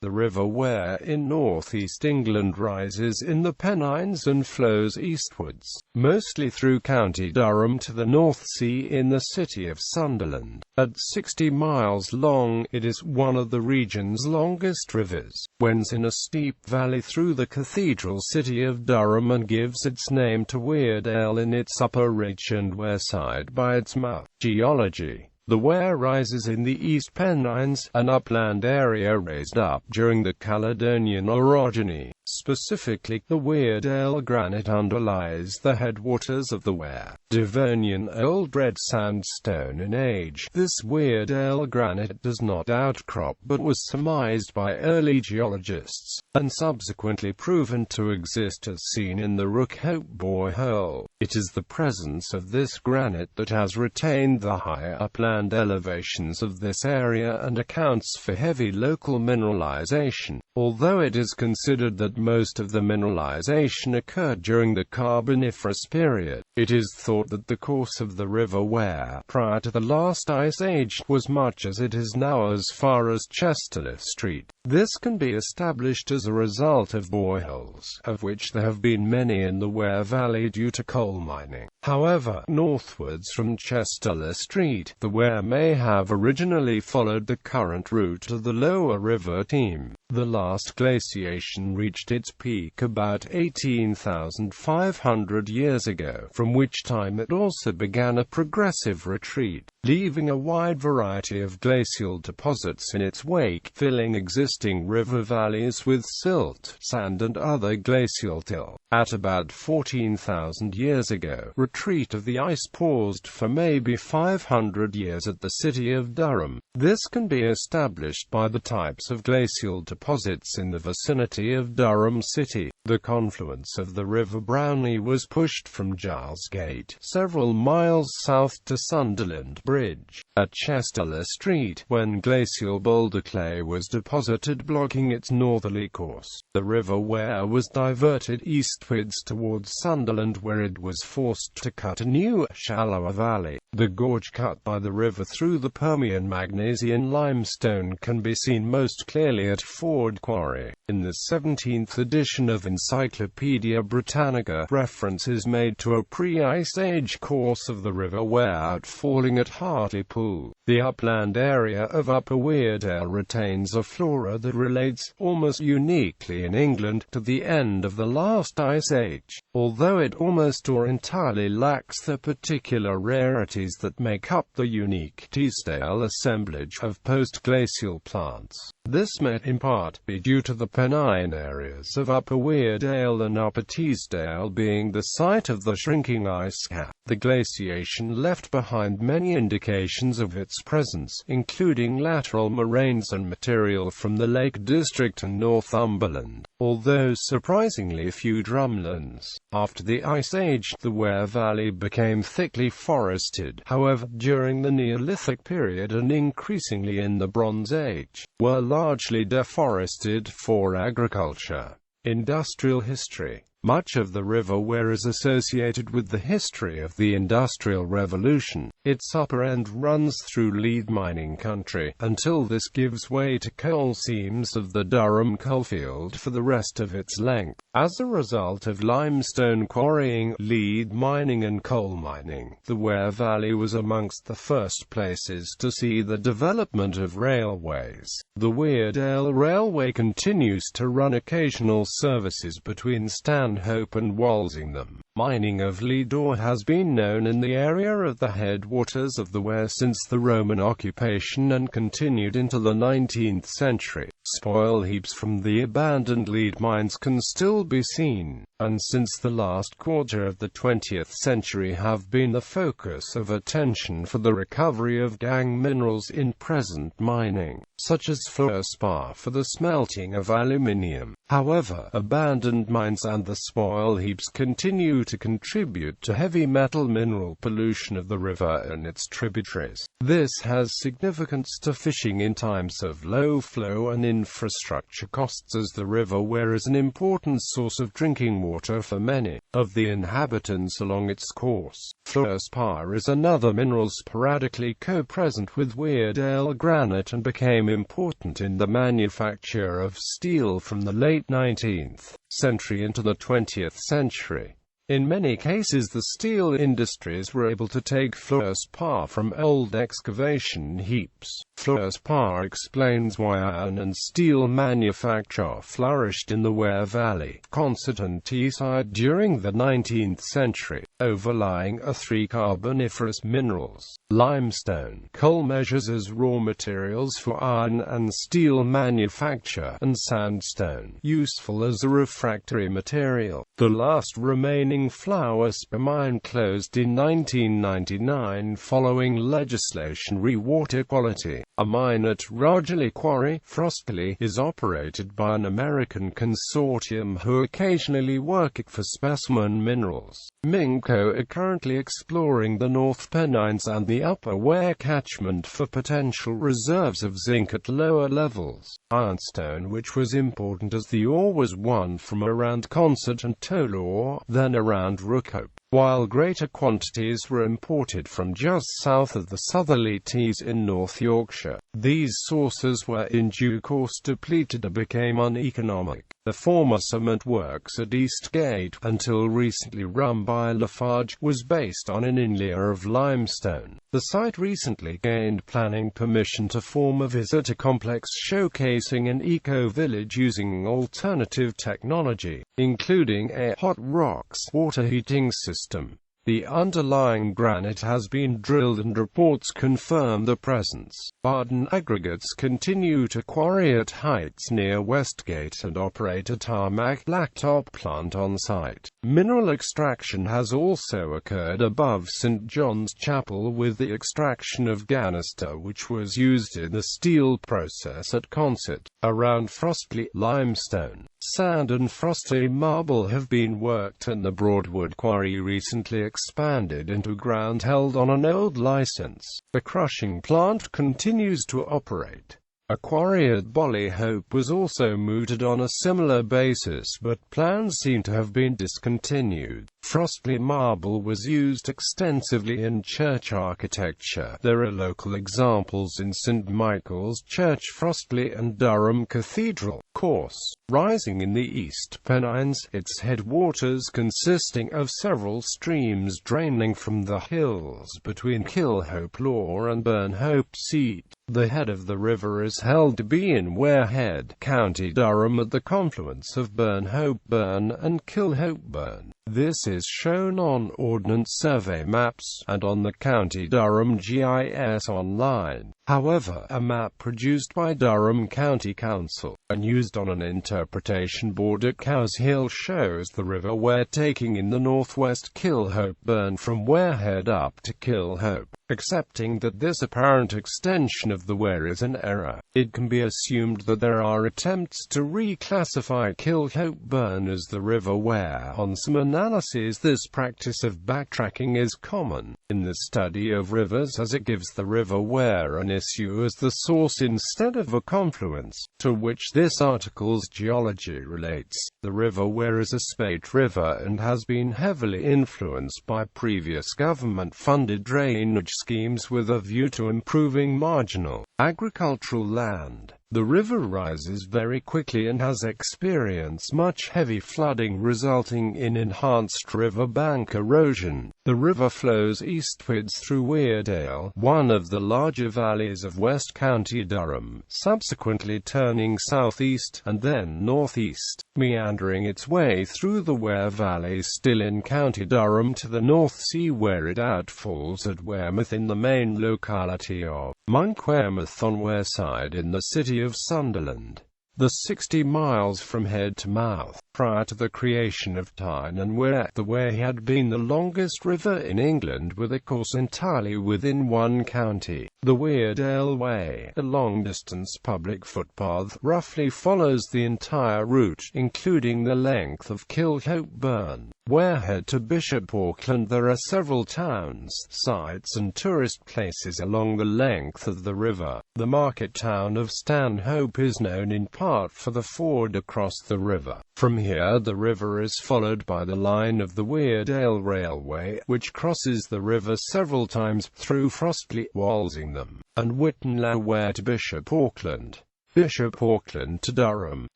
The River Wear in northeast England rises in the Pennines and flows eastwards, mostly through County Durham to the North Sea in the City of Sunderland. At 60 miles long, it is one of the region's longest rivers, wends in a steep valley through the cathedral city of Durham and gives its name to Weardale in its upper reach and Wearside by its mouth. Geology. The Wear rises in the East Pennines, an upland area raised up during the Caledonian orogeny. Specifically, the Weardale granite underlies the headwaters of the Wear. Devonian Old Red Sandstone in age. This Weardale granite does not outcrop but was surmised by early geologists, and subsequently proven to exist as seen in the Rookhope borehole. It is the presence of this granite that has retained the high upland elevations of this area and accounts for heavy local mineralization. Although it is considered that most of the mineralization occurred during the Carboniferous period, it is thought that the course of the River Wear prior to the last ice age was much as it is now as far as Chester Street. This can be established as a result of boreholes, of which there have been many in the Wear Valley due to coal mining. However, northwards from Chester Street, the Wear may have originally followed the current route to the lower river Teme. The last glaciation reached its peak about 18,500 years ago, from which time it also began a progressive retreat, leaving a wide variety of glacial deposits in its wake, filling existing river valleys with silt, sand and other glacial till. At about 14,000 years ago, retreat of the ice paused for maybe 500 years at the city of Durham. This can be established by the types of glacial deposits in the vicinity of Durham City. The confluence of the River Brownlee was pushed from Giles Gate, several miles south to Sunderland Bridge, at Chester Street, when glacial boulder clay was deposited blocking its northerly course. The River Wear was diverted eastwards towards Sunderland where it was forced to cut a new, shallower valley. The gorge cut by the river through the Permian magnesian limestone can be seen most clearly at Ford Quarry. In the 17th edition of Encyclopaedia Britannica, reference is made to a pre-Ice Age course of the River Wear outfalling at Hartlepool. The upland area of Upper Weardale retains a flora that relates, almost uniquely in England, to the end of the last Ice Age, although it almost or entirely lacks the particular rarities that make up the unique Teesdale assemblage of post-glacial plants. This may in part be due to the Pennine areas of Upper Weardale and Upper Teesdale being the site of the shrinking ice cap. The glaciation left behind many indications of its presence, including lateral moraines and material from the Lake District and Northumberland, although surprisingly few drumlins. After the Ice Age, the Wear Valley became thickly forested. However, during the Neolithic period and increasingly in the Bronze Age, were largely deforested for agriculture. Industrial history. Much of the River Wear is associated with the history of the Industrial Revolution. Its upper end runs through lead mining country, until this gives way to coal seams of the Durham coalfield for the rest of its length. As a result of limestone quarrying, lead mining and coal mining, the Wear Valley was amongst the first places to see the development of railways. The Weardale Railway continues to run occasional services between Stanhope and Walsingham. Mining of lead ore has been known in the area of the headwaters of the Wear since the Roman occupation and continued into the 19th century. Spoil heaps from the abandoned lead mines can still be seen, and since the last quarter of the 20th century have been the focus of attention for the recovery of gangue minerals in present mining, such as fluorspar for the smelting of aluminium. However, abandoned mines and the spoil heaps continue to contribute to heavy metal mineral pollution of the river and its tributaries. This has significance to fishing in times of low flow and infrastructure costs, as the River Wear is an important source of drinking water. water for many of the inhabitants along its course. Fluorspar is another mineral sporadically co-present with Weardale granite and became important in the manufacture of steel from the late 19th century into the 20th century. In many cases the steel industries were able to take fluorspar from old excavation heaps. Fluorspar explains why iron and steel manufacture flourished in the Wear Valley, Consett and Teesside during the 19th century. Overlying are three carboniferous minerals: limestone, coal measures as raw materials for iron and steel manufacture, and sandstone, useful as a refractory material. The last remaining Fluorspar mine closed in 1999 following legislation re water quality. A mine at Rogerley Quarry, Frostley, is operated by an American consortium who occasionally work for specimen minerals. Minco are currently exploring the North Pennines and the Upper Wear catchment for potential reserves of zinc at lower levels. Ironstone, which was important as the ore was won from around Consett and Tullamore, then around Rookhope, while greater quantities were imported from just south of the Southerly Tees in North Yorkshire. These sources were in due course depleted and became uneconomic. The former cement works at Eastgate, until recently run by Lafarge, was based on an inlayer of limestone. The site recently gained planning permission to form a visitor complex showcasing an eco-village using alternative technology, including a hot rocks water heating system. The underlying granite has been drilled and reports confirm the presence. Barden Aggregates continue to quarry at heights near Westgate and operate a tarmac blacktop plant on site. Mineral extraction has also occurred above St John's Chapel with the extraction of ganister, which was used in the steel process at Consett. Around Frostley, limestone, sand and frosty marble have been worked, and the Broadwood Quarry recently expanded into ground held on an old license. The crushing plant continues to operate. A quarry at Bollyhope was also mooted on a similar basis, but plans seem to have been discontinued. Frostley marble was used extensively in church architecture. There are local examples in St Michael's Church, Frostley, and Durham Cathedral. Course, rising in the East Pennines, its headwaters consisting of several streams draining from the hills between Kilhope Law and Burnhope Seat. The head of the river is held to be in Wearhead, County Durham, at the confluence of Burnhope Burn and Kilhope Burn. This is shown on Ordnance Survey maps, and on the County Durham GIS online. However, a map produced by Durham County Council, and used on an interpretation board at Cows Hill, shows the River Wear taking in the northwest Kilhope Burn from Wearhead up to Kilhope. Accepting that this apparent extension of the Wear is an error, it can be assumed that there are attempts to reclassify Kilhope Burn as the River Wear. On some analyses, this practice of backtracking is common in the study of rivers, as it gives the River Wear an issue as the source instead of a confluence, to which this article's geology relates. The River Wear is a spate river and has been heavily influenced by previous government-funded drainage schemes with a view to improving marginal agricultural land. The river rises very quickly and has experienced much heavy flooding, resulting in enhanced riverbank erosion. The river flows eastwards through Weardale, one of the larger valleys of West County Durham, subsequently turning southeast, and then northeast, meandering its way through the Wear Valley still in County Durham to the North Sea, where it outfalls at Wearmouth in the main locality of Monk-Wearmouth on Wearside in the City of Sunderland. The 60 miles from head to mouth. Prior to the creation of Tyne and Wear, the Wear had been the longest river in England, with a course entirely within one county. The Weardale Way, a long-distance public footpath, roughly follows the entire route, including the length of Kilhope Burn. Wearhead to Bishop Auckland. There are several towns, sites and tourist places along the length of the river. The market town of Stanhope is known in part for the ford across the river. From here the river is followed by the line of the Weardale Railway, which crosses the river several times, through Frostley, Walsingham, and Whitton-le-Wear to Bishop Auckland. Bishop Auckland to Durham.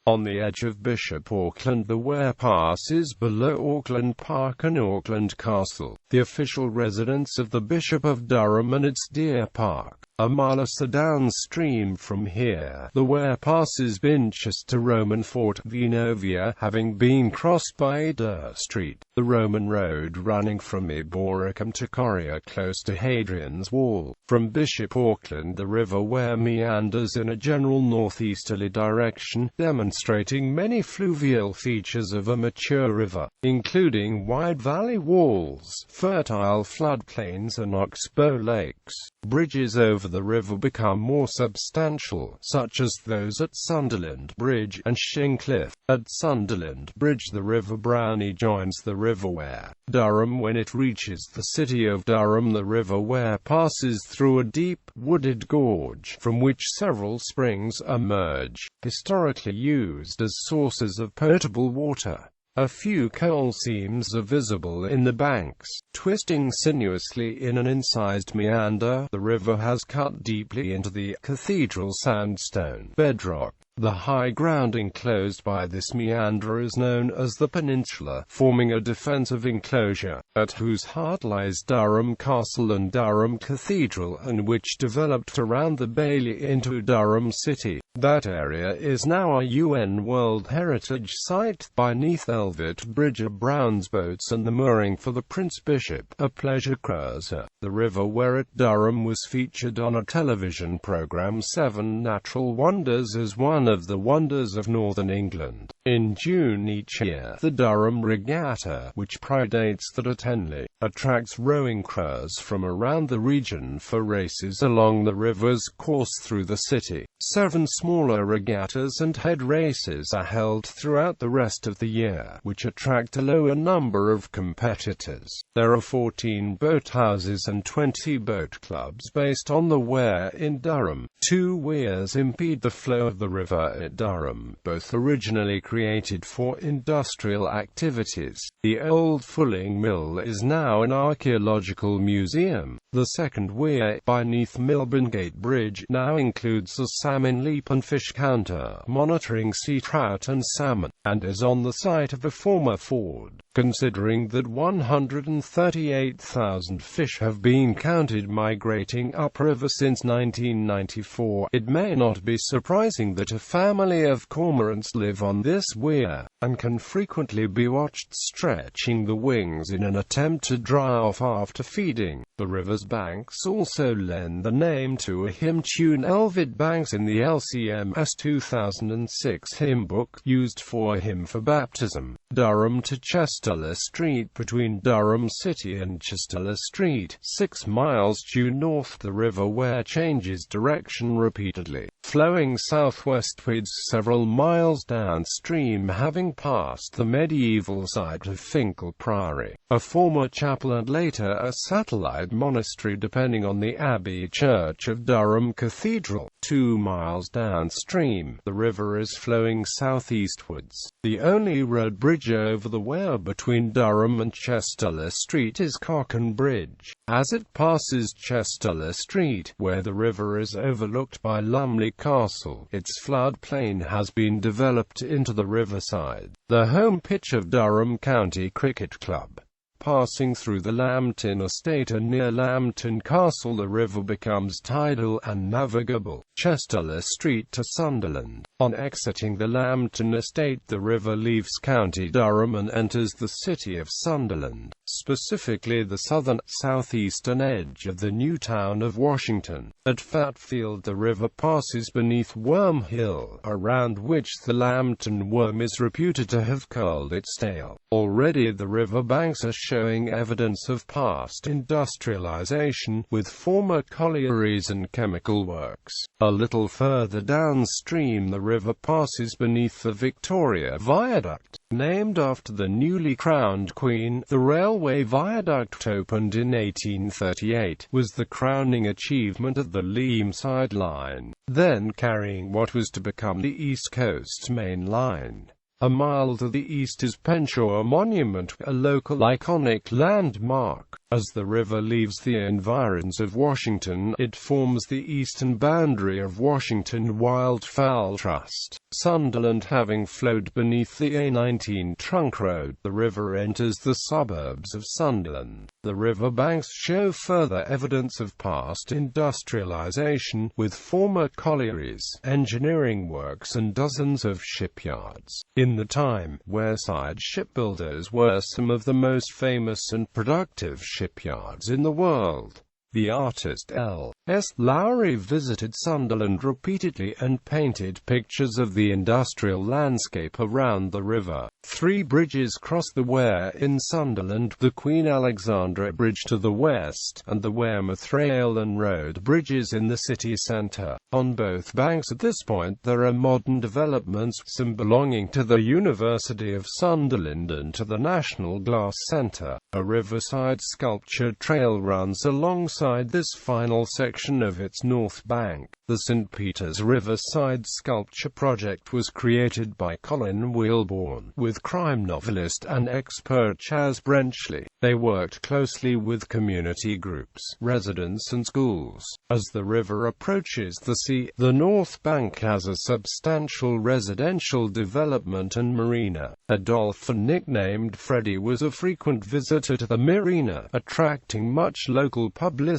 On the edge of Bishop Auckland the Wear passes below Auckland Park and Auckland Castle, the official residence of the Bishop of Durham and its Deer Park. A mile or so downstream from here, the Wear passes Binchester Roman Fort, Venovia, having been crossed by Durr Street, the Roman road running from Eboracum to Corrie close to Hadrian's Wall. From Bishop Auckland the River Wear meanders in a general northeasterly direction, demonstrating many fluvial features of a mature river, including wide valley walls, fertile floodplains and oxbow lakes. Bridges over the river become more substantial, such as those at Sunderland Bridge and Shincliffe. At Sunderland Bridge the River Brownie joins the River Wear. Durham. When it reaches the city of Durham the River Wear passes through a deep, wooded gorge, from which several springs emerge, historically used as sources of potable water. A few coal seams are visible in the banks, twisting sinuously in an incised meander. The river has cut deeply into the cathedral sandstone bedrock. The high ground enclosed by this meander is known as the peninsula, forming a defensive enclosure, at whose heart lies Durham Castle and Durham Cathedral, and which developed around the Bailey into Durham City. That area is now a UN World Heritage Site. Beneath Elvet Bridge are Brown's boats and the mooring for the Prince Bishop, a pleasure cruiser. The River Wear at Durham was featured on a television programme 7 Natural Wonders as one of the wonders of northern England. In June each year, the Durham Regatta, which predates that at Henley, attracts rowing crews from around the region for races along the river's course through the city. 7 smaller regattas and head races are held throughout the rest of the year, which attract a lower number of competitors. There are 14 boathouses and 20 boat clubs based on the Wear in Durham. 2 weirs impede the flow of the river at Durham, both originally created for industrial activities. The old fulling mill is now an archaeological museum. The second weir, beneath Milburngate Bridge, now includes a salmon leap and fish counter, monitoring sea trout and salmon, and is on the site of a former ford. Considering that 138,000 fish have been counted migrating upriver since 1994, it may not be surprising that a family of cormorants live on this weir, and can frequently be watched stretching the wings in an attempt to dry off after feeding. The river's banks also lend the name to a hymn tune Elvid Banks in the LCMS 2006 hymn book, used for hymn for baptism. Durham to Chester Street. Between Durham City and Chester Street, 6 miles due north, the River Wear changes direction repeatedly, flowing southwestwards several miles downstream, having passed the medieval site of Finkel Priory, a former chapel and later a satellite monastery depending on the Abbey Church of Durham Cathedral. 2 miles downstream, the river is flowing southeastwards. The only road bridge over the Wear between Durham and Chester Street is Cocken Bridge. As it passes Chester Street, where the river is overlooked by Lumley Castle, its floodplain has been developed into the riverside, the home pitch of Durham County Cricket Club. Passing through the Lambton Estate and near Lambton Castle, the river becomes tidal and navigable. Chester Street to Sunderland. On exiting the Lambton Estate, the river leaves County Durham and enters the city of Sunderland, specifically the southeastern edge of the new town of Washington. At Fatfield, the river passes beneath Worm Hill, around which the Lambton worm is reputed to have curled its tail. Already the river banks are showing evidence of past industrialization, with former collieries and chemical works. A little further downstream the river passes beneath the Victoria Viaduct, named after the newly crowned Queen. The railway viaduct, opened in 1838, was the crowning achievement of the Leamside Line, then carrying what was to become the East Coast Main Line. A mile to the east is Penshaw Monument, a local iconic landmark. As the river leaves the environs of Washington, it forms the eastern boundary of Washington Wildfowl Trust. Sunderland having flowed beneath the A19 trunk road, the river enters the suburbs of Sunderland. The river banks show further evidence of past industrialization, with former collieries, engineering works and dozens of shipyards. In the time, Wearside shipbuilders were some of the most famous and productive shipyards in the world. The artist L.S. Lowry visited Sunderland repeatedly and painted pictures of the industrial landscape around the river. 3 bridges cross the Wear in Sunderland: the Queen Alexandra Bridge to the west, and the Weymouth-Railton Road bridges in the city centre. On both banks at this point there are modern developments, some belonging to the University of Sunderland and to the National Glass Centre. A riverside sculpture trail runs alongside this final section of its north bank. The St. Peter's Riverside Sculpture Project was created by Colin Wilborn, with crime novelist and expert Chas Brenchley. They worked closely with community groups, residents and schools. As the river approaches the sea, the north bank has a substantial residential development and marina. A dolphin nicknamed Freddy was a frequent visitor to the marina, attracting much local publicity.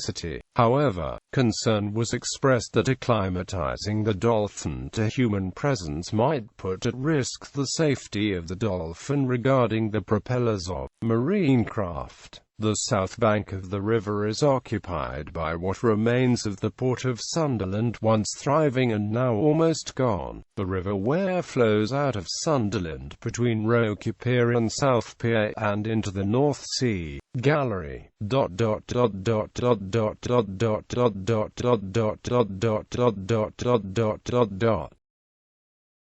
However, concern was expressed that acclimatizing the dolphin to human presence might put at risk the safety of the dolphin regarding the propellers of marine craft. The south bank of the river is occupied by what remains of the port of Sunderland, once thriving and now almost gone. The River Wear flows out of Sunderland between Roke Pier and South Pier and into the North Sea. Gallery.